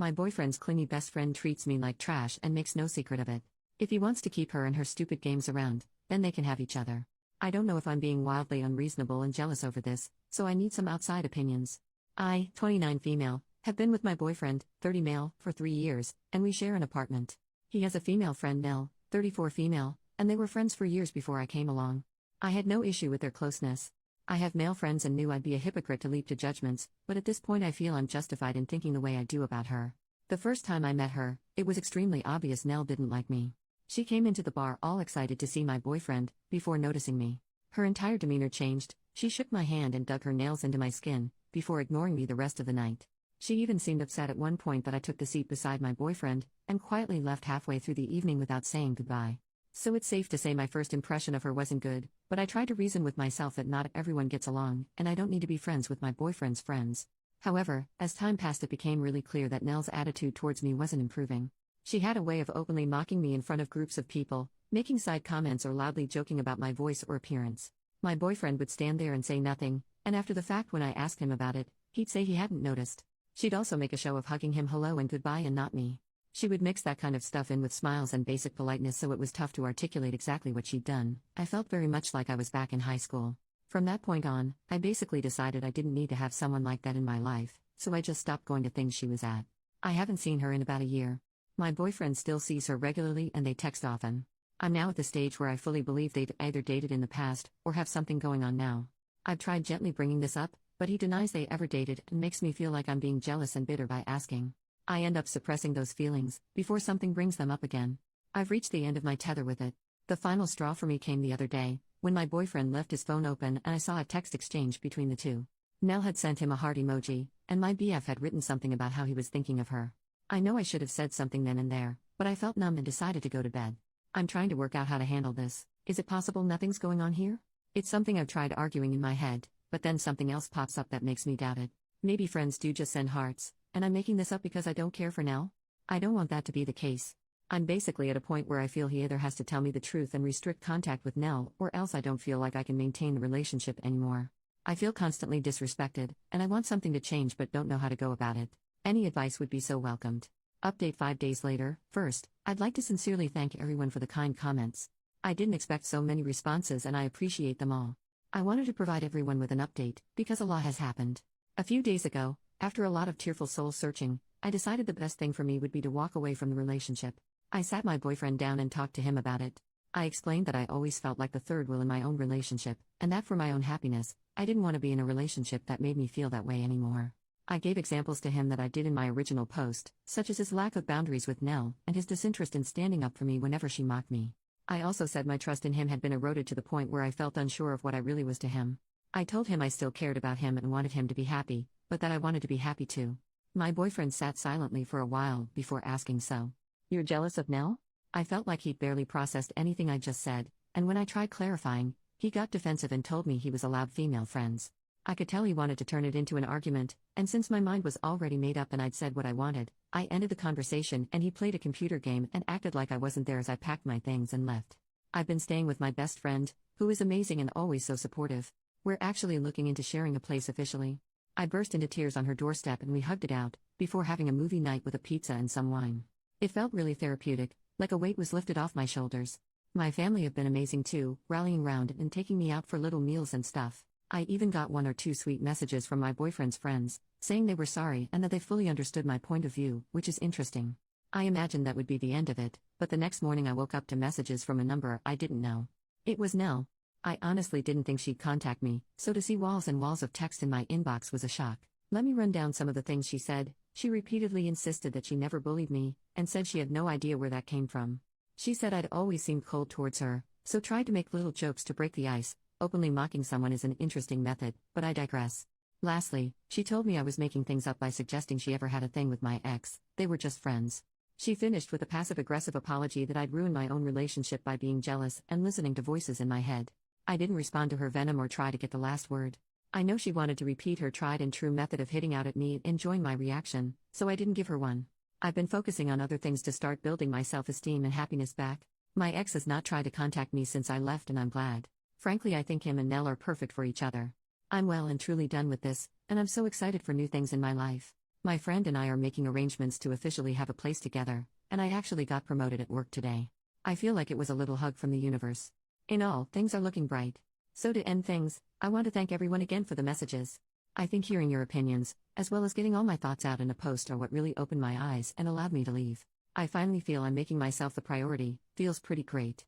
My boyfriend's clingy best friend treats me like trash and makes no secret of it. If he wants to keep her and her stupid games around, then they can have each other. I don't know if I'm being wildly unreasonable and jealous over this, so I need some outside opinions. I, 29 female, have been with my boyfriend, 30 male, for 3 years, and we share an apartment. He has a female friend Nell, 34 female, and they were friends for years before I came along. I had no issue with their closeness. I have male friends and knew I'd be a hypocrite to leap to judgments, but at this point I feel I'm justified in thinking the way I do about her. The first time I met her, it was extremely obvious Nell didn't like me. She came into the bar all excited to see my boyfriend, before noticing me. Her entire demeanor changed, she shook my hand and dug her nails into my skin, before ignoring me the rest of the night. She even seemed upset at one point that I took the seat beside my boyfriend, and quietly left halfway through the evening without saying goodbye. So it's safe to say my first impression of her wasn't good, but I tried to reason with myself that not everyone gets along, and I don't need to be friends with my boyfriend's friends. However, as time passed it became really clear that Nell's attitude towards me wasn't improving. She had a way of openly mocking me in front of groups of people, making side comments or loudly joking about my voice or appearance. My boyfriend would stand there and say nothing, and after the fact when I asked him about it, he'd say he hadn't noticed. She'd also make a show of hugging him hello and goodbye and not me. She would mix that kind of stuff in with smiles and basic politeness, so it was tough to articulate exactly what she'd done. I felt very much like I was back in high school. From that point on, I basically decided I didn't need to have someone like that in my life, so I just stopped going to things she was at. I haven't seen her in about a year. My boyfriend still sees her regularly and they text often. I'm now at the stage where I fully believe they've either dated in the past or have something going on now. I've tried gently bringing this up, but he denies they ever dated and makes me feel like I'm being jealous and bitter by asking. I end up suppressing those feelings before something brings them up again. I've reached the end of my tether with it. The final straw for me came the other day, when my boyfriend left his phone open and I saw a text exchange between the two. Nell had sent him a heart emoji, and my BF had written something about how he was thinking of her. I know I should have said something then and there, but I felt numb and decided to go to bed. I'm trying to work out how to handle this. Is it possible nothing's going on here? It's something I've tried arguing in my head, but then something else pops up that makes me doubt it. Maybe friends do just send hearts, and I'm making this up because I don't care for Nell? I don't want that to be the case. I'm basically at a point where I feel he either has to tell me the truth and restrict contact with Nell, or else I don't feel like I can maintain the relationship anymore. I feel constantly disrespected, and I want something to change but don't know how to go about it. Any advice would be so welcomed. Update 5 days later. First, I'd like to sincerely thank everyone for the kind comments. I didn't expect so many responses and I appreciate them all. I wanted to provide everyone with an update, because a lot has happened. A few days ago, after a lot of tearful soul searching, I decided the best thing for me would be to walk away from the relationship. I sat my boyfriend down and talked to him about it. I explained that I always felt like the third wheel in my own relationship, and that for my own happiness, I didn't want to be in a relationship that made me feel that way anymore. I gave examples to him that I did in my original post, such as his lack of boundaries with Nell, and his disinterest in standing up for me whenever she mocked me. I also said my trust in him had been eroded to the point where I felt unsure of what I really was to him. I told him I still cared about him and wanted him to be happy, but that I wanted to be happy too. My boyfriend sat silently for a while before asking, "So, you're jealous of Nell?" I felt like he'd barely processed anything I just said, and when I tried clarifying, he got defensive and told me he was allowed female friends. I could tell he wanted to turn it into an argument, and since my mind was already made up and I'd said what I wanted, I ended the conversation and he played a computer game and acted like I wasn't there as I packed my things and left. I've been staying with my best friend, who is amazing and always so supportive. We're actually looking into sharing a place officially. I burst into tears on her doorstep and we hugged it out, before having a movie night with a pizza and some wine. It felt really therapeutic, like a weight was lifted off my shoulders. My family have been amazing too, rallying round and taking me out for little meals and stuff. I even got 1 or 2 sweet messages from my boyfriend's friends, saying they were sorry and that they fully understood my point of view, which is interesting. I imagined that would be the end of it, but the next morning I woke up to messages from a number I didn't know. It was Nell. I honestly didn't think she'd contact me, so to see walls and walls of text in my inbox was a shock. Let me run down some of the things she said. She repeatedly insisted that she never bullied me, and said she had no idea where that came from. She said I'd always seemed cold towards her, so tried to make little jokes to break the ice. Openly mocking someone is an interesting method, but I digress. Lastly, she told me I was making things up by suggesting she ever had a thing with my ex. They were just friends. She finished with a passive-aggressive apology that I'd ruined my own relationship by being jealous and listening to voices in my head. I didn't respond to her venom or try to get the last word. I know she wanted to repeat her tried-and-true method of hitting out at me and enjoying my reaction, so I didn't give her one. I've been focusing on other things to start building my self-esteem and happiness back. My ex has not tried to contact me since I left and I'm glad. Frankly, I think him and Nell are perfect for each other. I'm well and truly done with this, and I'm so excited for new things in my life. My friend and I are making arrangements to officially have a place together, and I actually got promoted at work today. I feel like it was a little hug from the universe. In all, things are looking bright. So to end things, I want to thank everyone again for the messages. I think hearing your opinions, as well as getting all my thoughts out in a post, are what really opened my eyes and allowed me to leave. I finally feel I'm making myself the priority, feels pretty great.